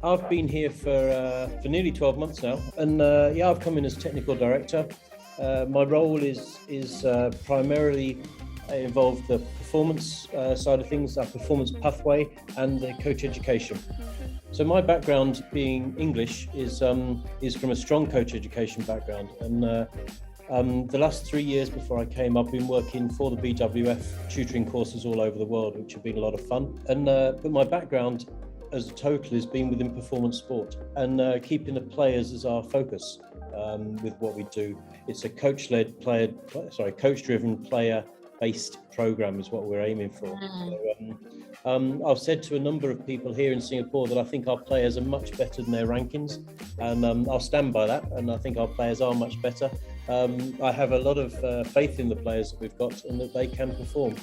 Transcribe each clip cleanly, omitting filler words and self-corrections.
I've been here for nearly 12 months now, and I've come in as technical director. My role is primarily involved the performance side of things, our performance pathway, and the coach education. So my background, being English, is from a strong coach education background, and the last 3 years before I came, I've been working for the BWF tutoring courses all over the world, which have been a lot of fun. And but my background as a total has been within performance sport and keeping the players as our focus with what we do. It's a coach-driven, player-based program is what we're aiming for. So, I've said to a number of people here in Singapore that I think our players are much better than their rankings, and I'll stand by that, and I think our players are much better. I have a lot of faith in the players that we've got and that they can perform.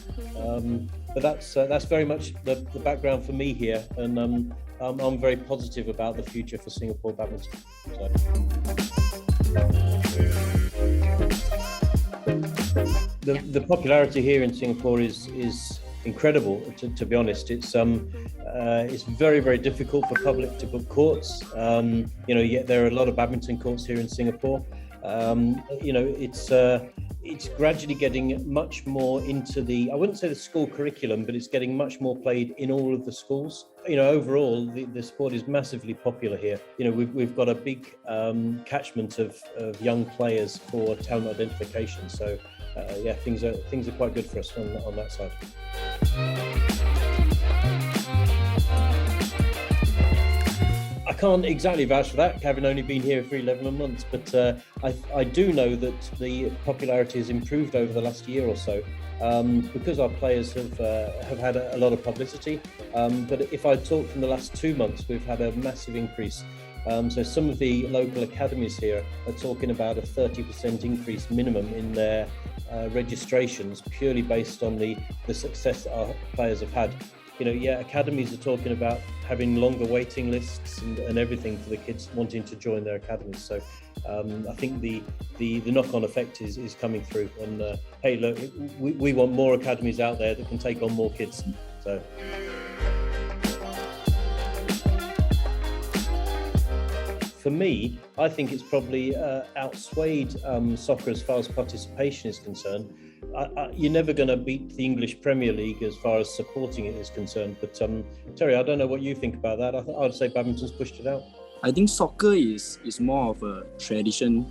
But that's very much the background for me here, and I'm very positive about the future for Singapore Badminton. So. The popularity here in Singapore is incredible. To be honest, it's very, very difficult for public to book courts. Yet there are a lot of badminton courts here in Singapore. It's gradually getting much more into I wouldn't say the school curriculum, but it's getting much more played in all of the schools. Overall, the sport is massively popular here. We've got a big catchment of young players for talent identification. So, things are quite good for us on that side. I can't exactly vouch for that, having only been here for 11 months, but I do know that the popularity has improved over the last year or so because our players have had a lot of publicity. But if I talk from the last 2 months, we've had a massive increase. So some of the local academies here are talking about a 30% increase minimum in their registrations, purely based on the success that our players have had. Academies are talking about having longer waiting lists and everything for the kids wanting to join their academies. So I think the knock-on effect is coming through. And hey, look, we want more academies out there that can take on more kids. So. For me, I think it's probably outswayed soccer as far as participation is concerned. You're never going to beat the English Premier League as far as supporting it is concerned. But Terry, I don't know what you think about that. I'd say badminton's pushed it out. I think soccer is more of a tradition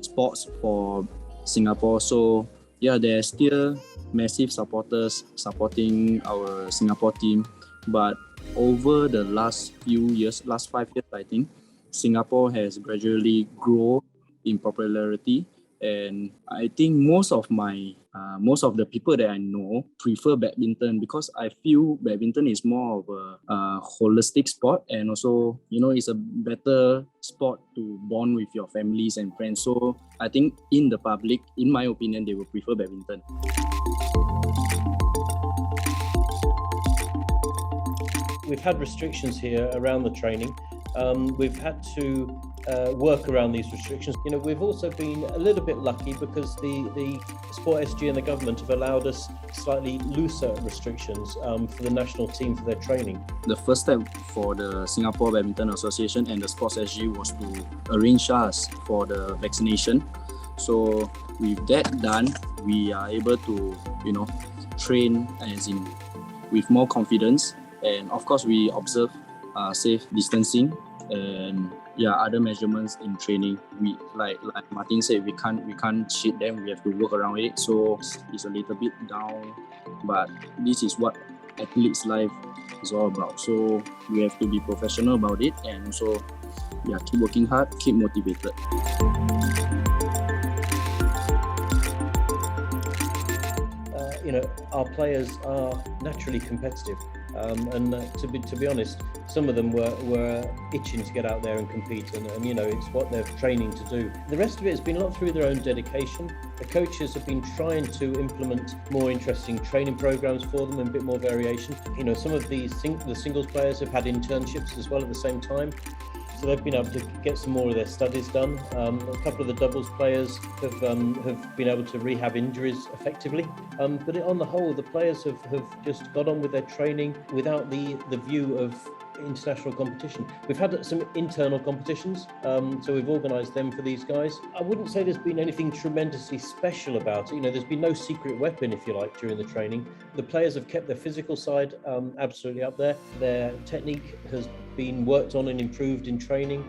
sports for Singapore. So yeah, there's still massive supporters supporting our Singapore team. But over the last 5 years, I think, Singapore has gradually grown in popularity, and I think most of the people that I know prefer badminton because I feel badminton is more of a holistic sport, and also it's a better sport to bond with your families and friends. So I think in the public, in my opinion, they will prefer badminton. We've had restrictions here around the training. We've had to work around these restrictions. We've also been a little bit lucky because the Sport SG and the government have allowed us slightly looser restrictions for the national team for their training. The first step for the Singapore Badminton Association and the Sports SG was to arrange us for the vaccination. So with that done, we are able to train with more confidence, and of course we observe safe distancing and other measurements in training. We like Martin said, we can't cheat them. We have to work around it. So it's a little bit down, but this is what athlete's life is all about. So we have to be professional about it, and also keep working hard, keep motivated. our players are naturally competitive. And to be honest, some of them were itching to get out there and compete, and it's what they're training to do. The rest of it has been a lot through their own dedication. The coaches have been trying to implement more interesting training programs for them and a bit more variation. Some of the singles players have had internships as well at the same time. So they've been able to get some more of their studies done. A couple of the doubles players have been able to rehab injuries effectively. But on the whole, the players have just got on with their training without the view of international competition. We've had some internal competitions, so we've organised them for these guys. I wouldn't say there's been anything tremendously special about it. There's been no secret weapon, if you like, during the training. The players have kept their physical side absolutely up there. Their technique has been worked on and improved in training.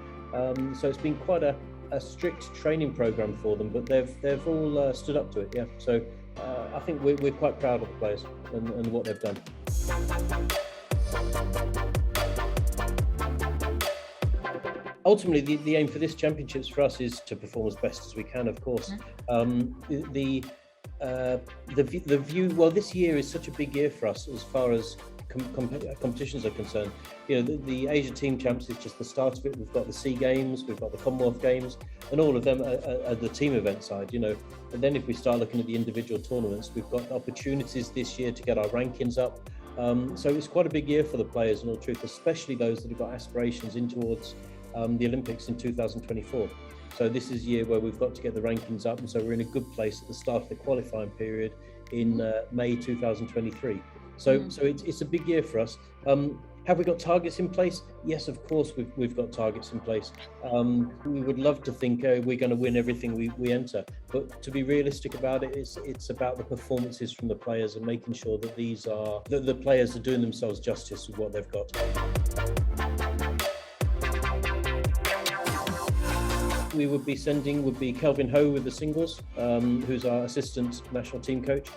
So it's been quite a strict training program for them, but they've all stood up to it. Yeah. So I think we're quite proud of the players and what they've done. Ultimately, the aim for this championships for us is to perform as best as we can, of course. The view, well, this year is such a big year for us as far as competitions are concerned. The Asia Team Champs is just the start of it. We've got the SEA Games, we've got the Commonwealth Games, and all of them are the team event side. And then if we start looking at the individual tournaments, we've got opportunities this year to get our rankings up. So it's quite a big year for the players, in all truth, especially those that have got aspirations in towards the Olympics in 2024. So this is a year where we've got to get the rankings up, and so we're in a good place at the start of the qualifying period in May 2023. So it's a big year for us. Have we got targets in place? Yes, of course we've got targets in place. We would love to think we're going to win everything we enter, but to be realistic about it, it's about the performances from the players and making sure that the players are doing themselves justice with what they've got. We would be Kelvin Ho with the singles, who's our assistant national team coach.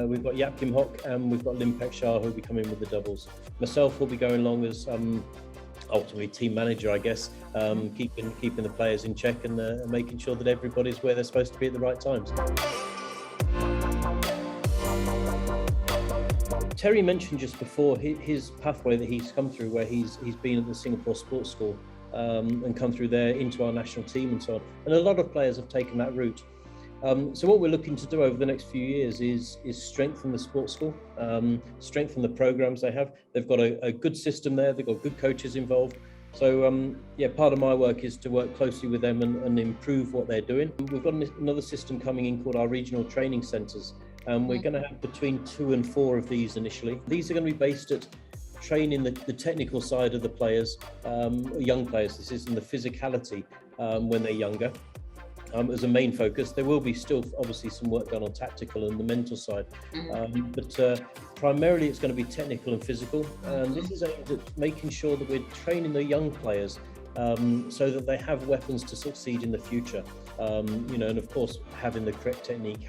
We've got Yap Kim Hock and we've got Lim Pek Shah, who'll be coming with the doubles. Myself will be going along as ultimately team manager, I guess, keeping the players in check and making sure that everybody's where they're supposed to be at the right times. Terry mentioned just before his pathway that he's come through, where he's been at the Singapore Sports School and come through there into our national team and so on. And a lot of players have taken that route. So what we're looking to do over the next few years is strengthen the sports school, strengthen the programs they have. They've got a good system there. They've got good coaches involved. So part of my work is to work closely with them and improve what they're doing. We've got another system coming in called our regional training centres. We're going to have between 2 and 4 of these initially. These are going to be based at training the technical side of the players, young players. This is in the physicality when they're younger. As a main focus. There will be still obviously some work done on tactical and the mental side, but primarily it's going to be technical and physical. And this is aimed at making sure that we're training the young players so that they have weapons to succeed in the future. And of course having the correct technique,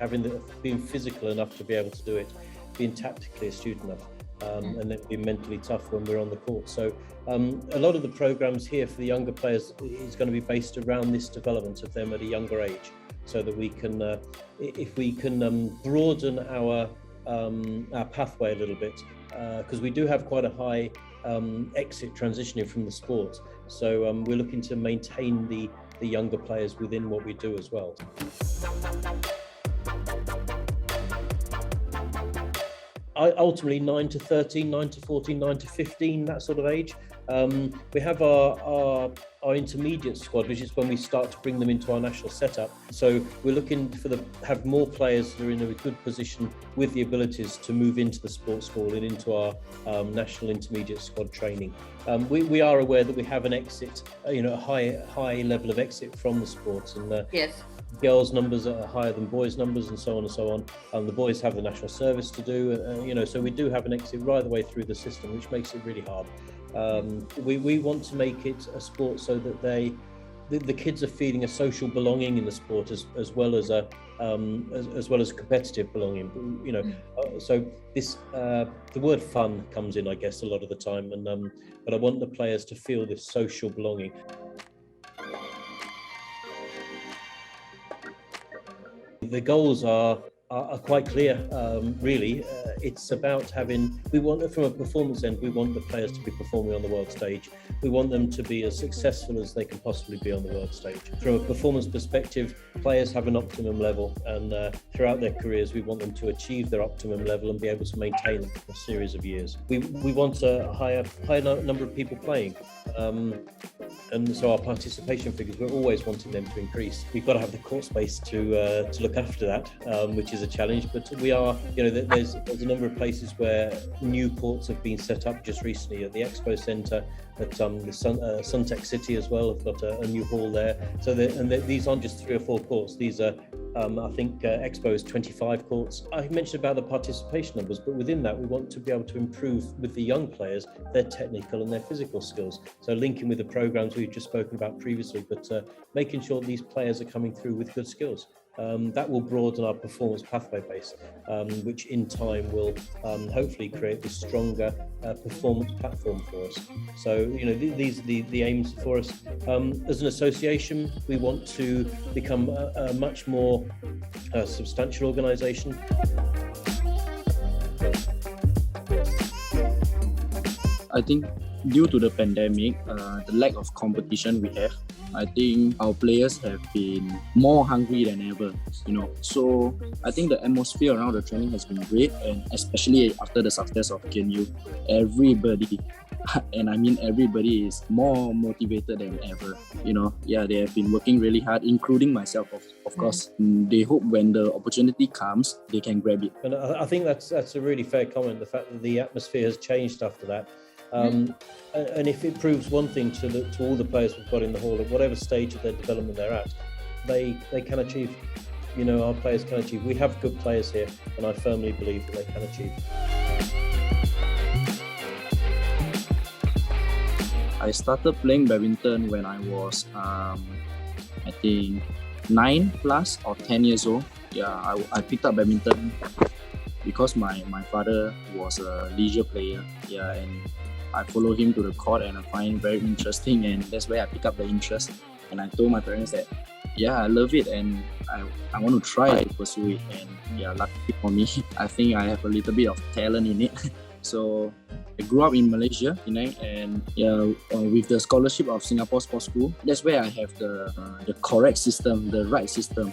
being physical enough to be able to do it, being tactically astute enough. And then be mentally tough when we're on the court. So a lot of the programs here for the younger players is going to be based around this development of them at a younger age, so that we can, if we can broaden our pathway a little bit, because we do have quite a high exit transitioning from the sport. So we're looking to maintain the younger players within what we do as well. Ultimately 9 to 13, 9 to 14, 9 to 15, that sort of age. We have our intermediate squad, which is when we start to bring them into our national setup. So we're looking have more players that are in a good position with the abilities to move into the sports school and into our national intermediate squad training. We are aware that we have an exit, a high level of exit from the sports, and yes. Girls' numbers are higher than boys' numbers, and so on and so on. The boys have the national service to do, so we do have an exit right the way through the system, which makes it really hard. We want to make it a sport so that the kids are feeling a social belonging in the sport as well as a competitive belonging. So this the word fun comes in, I guess, a lot of the time, and but I want the players to feel this social belonging. The goals are are quite clear, really. It's about we want, from a performance end, we want the players to be performing on the world stage. We want them to be as successful as they can possibly be on the world stage. From a performance perspective, players have an optimum level, and throughout their careers, we want them to achieve their optimum level and be able to maintain it for a series of years. We want a higher number of people playing. And so our participation figures, we're always wanting them to increase. We've got to have the court space to look after that, which is a challenge. But we are, there's a number of places where new courts have been set up just recently at the Expo Centre, at the Suntec City as well. Have got a new hall there. So these aren't just 3 or 4 courts. These are, I think, Expo is 25 courts. I mentioned about the participation numbers, but within that, we want to be able to improve with the young players their technical and their physical skills. So linking with the programs we've just spoken about previously, but making sure these players are coming through with good skills. That will broaden our performance pathway base, which in time will hopefully create this stronger performance platform for us. So, these are the aims for us. As an association, we want to become a much more substantial organisation. I think due to the pandemic, the lack of competition we have, I think our players have been more hungry than ever, So I think the atmosphere around the training has been great, and especially after the success of KNU, everybody, and I mean everybody, is more motivated than ever. They have been working really hard, including myself, of course. They hope when the opportunity comes, they can grab it. And I think that's a really fair comment, the fact that the atmosphere has changed after that. And if it proves one thing to all the players we've got in the hall, at whatever stage of their development they're at, they can achieve. Our players can achieve. We have good players here, and I firmly believe that they can achieve. I started playing badminton when I was, I think, 9 plus or 10 years old. I picked up badminton because my father was a leisure player. And I follow him to the court, and I find it very interesting, and that's where I pick up the interest. And I told my parents that, I love it, and I want to try to pursue it. And luckily for me, I think I have a little bit of talent in it. So I grew up in Malaysia, Penang, and with the scholarship of Singapore Sports School, that's where I have the correct system, the right system,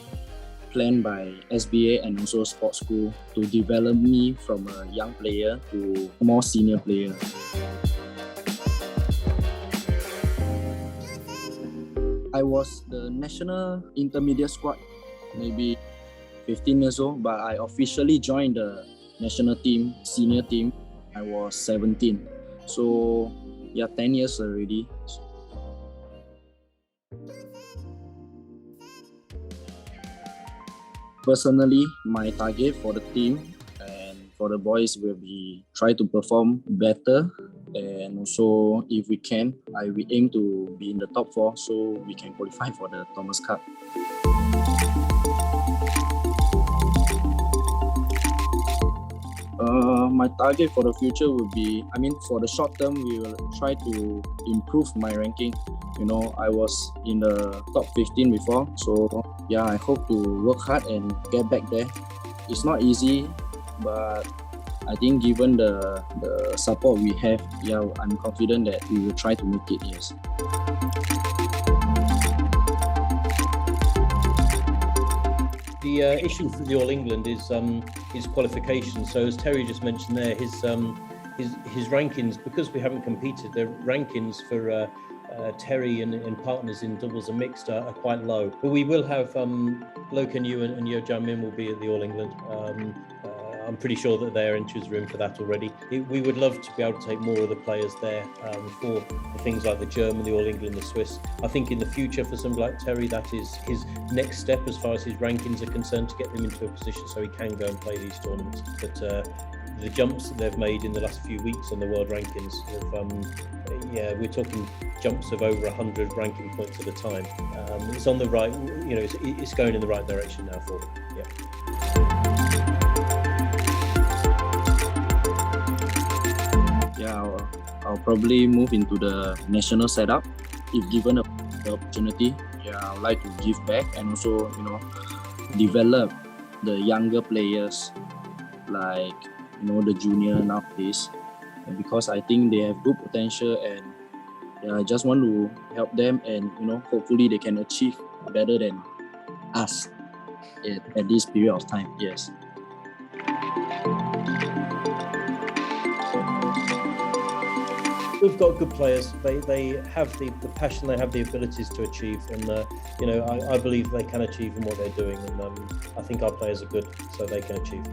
planned by SBA and also sports school to develop me from a young player to a more senior player. I was the national intermediate squad, maybe 15 years old, but I officially joined the national team, senior team. I was 17. So 10 years already. Personally, my target for the team and for the boys will be try to perform better, and also if we can, we aim to be in the top 4 so we can qualify for the Thomas Cup. My target for the future will be, for the short term, we will try to improve my ranking. I was in the top 15 before, so I hope to work hard and get back there. It's not easy, but I think given the support we have, I'm confident that we will try to make it, yes. The issue for the All England is qualification. So as Terry just mentioned there, his rankings, because we haven't competed, the rankings for Terry and partners in doubles and mixed are quite low. But we will have Lo Ken Yu and Yo Jia Min will be at the All England. I'm pretty sure that their entries are in for that already. We would love to be able to take more of the players there for things like the German, the All England, the Swiss. I think in the future for somebody like Terry, that is his next step as far as his rankings are concerned, to get them into a position so he can go and play these tournaments. But the jumps that they've made in the last few weeks on the world rankings, we're talking jumps of over 100 ranking points at a time. It's on the right, it's going in the right direction now for them. I'll probably move into the national setup if given the opportunity. I would like to give back and also, develop the younger players, like the junior nowadays, and because I think they have good potential, and I just want to help them, and hopefully they can achieve better than us at this period of time. Yes. We've got good players. They have the passion, they have the abilities to achieve, and I believe they can achieve in what they're doing, and I think our players are good, so they can achieve.